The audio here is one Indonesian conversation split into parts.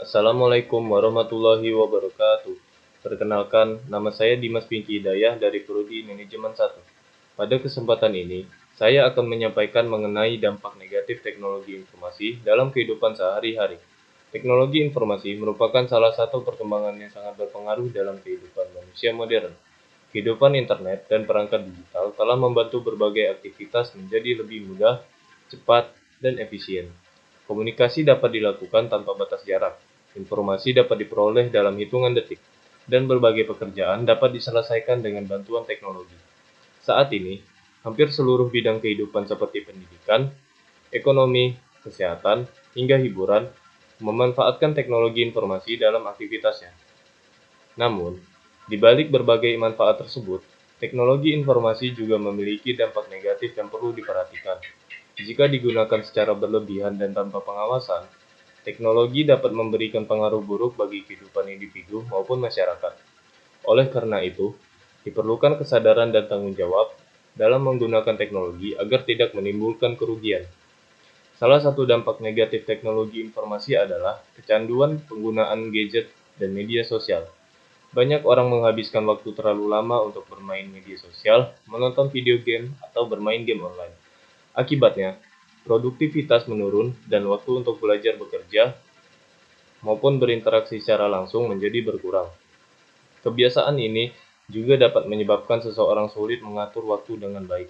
Assalamualaikum warahmatullahi wabarakatuh. Perkenalkan, nama saya Dimas Pinky Hidayah dari Prodi Manajemen 1. Pada kesempatan ini, saya akan menyampaikan mengenai dampak negatif teknologi informasi dalam kehidupan sehari-hari. Teknologi informasi merupakan salah satu perkembangan yang sangat berpengaruh dalam kehidupan manusia modern. Kehidupan internet dan perangkat digital telah membantu berbagai aktivitas menjadi lebih mudah, cepat, dan efisien. Komunikasi dapat dilakukan tanpa batas jarak, informasi dapat diperoleh dalam hitungan detik, dan berbagai pekerjaan dapat diselesaikan dengan bantuan teknologi. Saat ini, hampir seluruh bidang kehidupan seperti pendidikan, ekonomi, kesehatan, hingga hiburan memanfaatkan teknologi informasi dalam aktivitasnya. Namun, di balik berbagai manfaat tersebut, teknologi informasi juga memiliki dampak negatif yang perlu diperhatikan. Jika digunakan secara berlebihan dan tanpa pengawasan, teknologi dapat memberikan pengaruh buruk bagi kehidupan individu maupun masyarakat. Oleh karena itu, diperlukan kesadaran dan tanggung jawab dalam menggunakan teknologi agar tidak menimbulkan kerugian. Salah satu dampak negatif teknologi informasi adalah kecanduan penggunaan gadget dan media sosial. Banyak orang menghabiskan waktu terlalu lama untuk bermain media sosial, menonton video game, atau bermain game online. Akibatnya, produktivitas menurun dan waktu untuk belajar bekerja maupun berinteraksi secara langsung menjadi berkurang. Kebiasaan ini juga dapat menyebabkan seseorang sulit mengatur waktu dengan baik.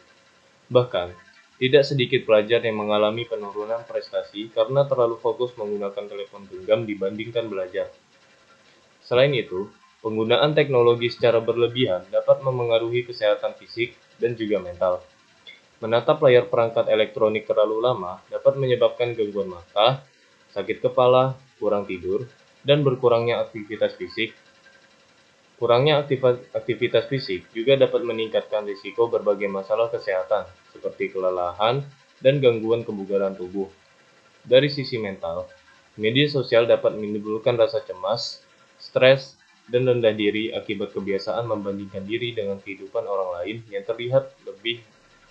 Bahkan, tidak sedikit pelajar yang mengalami penurunan prestasi karena terlalu fokus menggunakan telepon genggam dibandingkan belajar. Selain itu, penggunaan teknologi secara berlebihan dapat memengaruhi kesehatan fisik dan juga mental. Menatap layar perangkat elektronik terlalu lama dapat menyebabkan gangguan mata, sakit kepala, kurang tidur, dan berkurangnya aktivitas fisik. Kurangnya aktivitas fisik juga dapat meningkatkan risiko berbagai masalah kesehatan, seperti kelelahan dan gangguan kebugaran tubuh. Dari sisi mental, media sosial dapat menimbulkan rasa cemas, stres, dan rendah diri akibat kebiasaan membandingkan diri dengan kehidupan orang lain yang terlihat lebih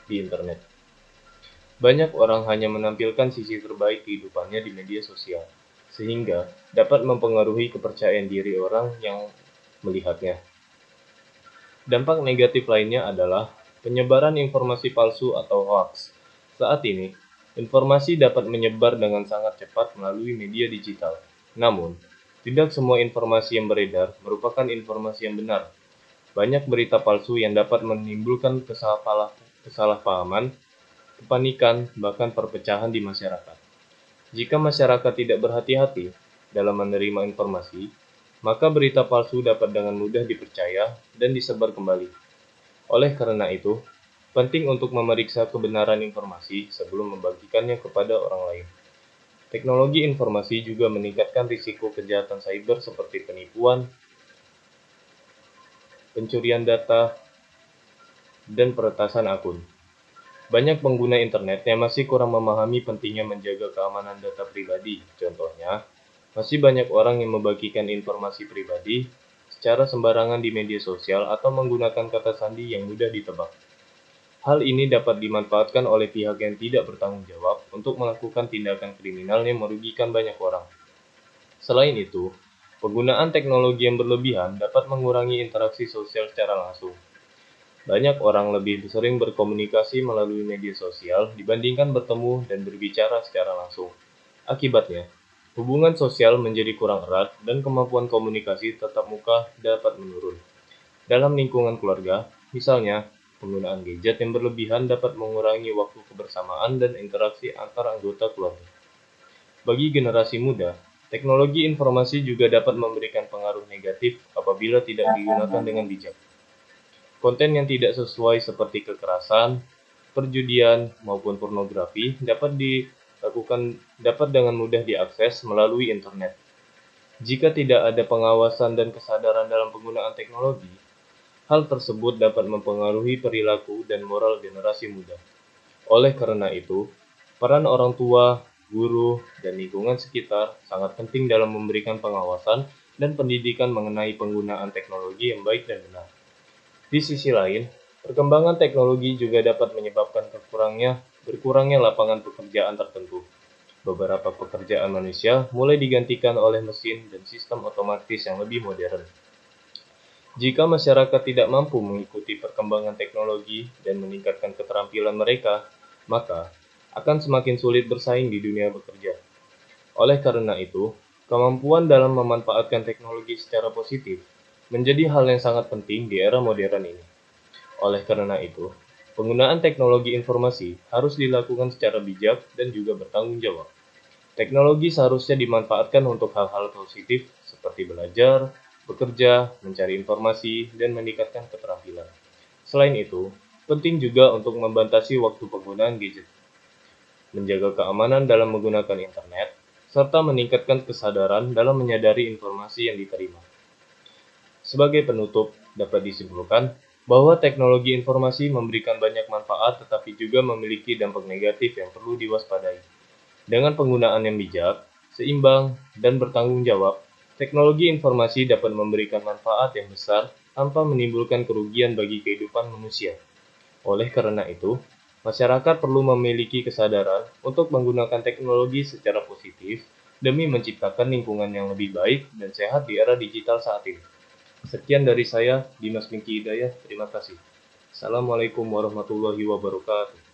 di internet. Banyak orang hanya menampilkan sisi terbaik kehidupannya di media sosial, sehingga dapat mempengaruhi kepercayaan diri orang yang melihatnya. Dampak negatif lainnya adalah penyebaran informasi palsu atau hoax. Saat ini, informasi dapat menyebar dengan sangat cepat melalui media digital. Namun, tidak semua informasi yang beredar merupakan informasi yang benar. Banyak berita palsu yang dapat menimbulkan kesalahpahaman, kepanikan, bahkan perpecahan di masyarakat. Jika masyarakat tidak berhati-hati dalam menerima informasi, maka berita palsu dapat dengan mudah dipercaya dan disebar kembali. Oleh karena itu, penting untuk memeriksa kebenaran informasi sebelum membagikannya kepada orang lain. Teknologi informasi juga meningkatkan risiko kejahatan cyber seperti penipuan, pencurian data, dan peretasan akun. Banyak pengguna internet yang masih kurang memahami pentingnya menjaga keamanan data pribadi. Contohnya, masih banyak orang yang membagikan informasi pribadi secara sembarangan di media sosial atau menggunakan kata sandi yang mudah ditebak. Hal ini dapat dimanfaatkan oleh pihak yang tidak bertanggung jawab untuk melakukan tindakan kriminal yang merugikan banyak orang. Selain itu, penggunaan teknologi yang berlebihan dapat mengurangi interaksi sosial secara langsung. Banyak orang lebih sering berkomunikasi melalui media sosial dibandingkan bertemu dan berbicara secara langsung. Akibatnya, hubungan sosial menjadi kurang erat dan kemampuan komunikasi tatap muka dapat menurun. Dalam lingkungan keluarga, misalnya, penggunaan gadget yang berlebihan dapat mengurangi waktu kebersamaan dan interaksi antar anggota keluarga. Bagi generasi muda, teknologi informasi juga dapat memberikan pengaruh negatif apabila tidak digunakan dengan bijak. Konten yang tidak sesuai seperti kekerasan, perjudian, maupun pornografi dapat dengan mudah diakses melalui internet. Jika tidak ada pengawasan dan kesadaran dalam penggunaan teknologi, hal tersebut dapat mempengaruhi perilaku dan moral generasi muda. Oleh karena itu, peran orang tua, guru, dan lingkungan sekitar sangat penting dalam memberikan pengawasan dan pendidikan mengenai penggunaan teknologi yang baik dan benar. Di sisi lain, perkembangan teknologi juga dapat menyebabkan berkurangnya lapangan pekerjaan tertentu. Beberapa pekerjaan manusia mulai digantikan oleh mesin dan sistem otomatis yang lebih modern. Jika masyarakat tidak mampu mengikuti perkembangan teknologi dan meningkatkan keterampilan mereka, maka akan semakin sulit bersaing di dunia bekerja. Oleh karena itu, kemampuan dalam memanfaatkan teknologi secara positif menjadi hal yang sangat penting di era modern ini. Oleh karena itu, penggunaan teknologi informasi harus dilakukan secara bijak dan juga bertanggung jawab. Teknologi seharusnya dimanfaatkan untuk hal-hal positif seperti belajar, bekerja, mencari informasi, dan meningkatkan keterampilan. Selain itu, penting juga untuk membatasi waktu penggunaan gadget, menjaga keamanan dalam menggunakan internet, serta meningkatkan kesadaran dalam menyadari informasi yang diterima. Sebagai penutup, dapat disimpulkan bahwa teknologi informasi memberikan banyak manfaat tetapi juga memiliki dampak negatif yang perlu diwaspadai. Dengan penggunaan yang bijak, seimbang, dan bertanggung jawab, teknologi informasi dapat memberikan manfaat yang besar tanpa menimbulkan kerugian bagi kehidupan manusia. Oleh karena itu, masyarakat perlu memiliki kesadaran untuk menggunakan teknologi secara positif demi menciptakan lingkungan yang lebih baik dan sehat di era digital saat ini. Sekian dari saya, Dimas Pinky Hidayah. Terima kasih. Assalamualaikum warahmatullahi wabarakatuh.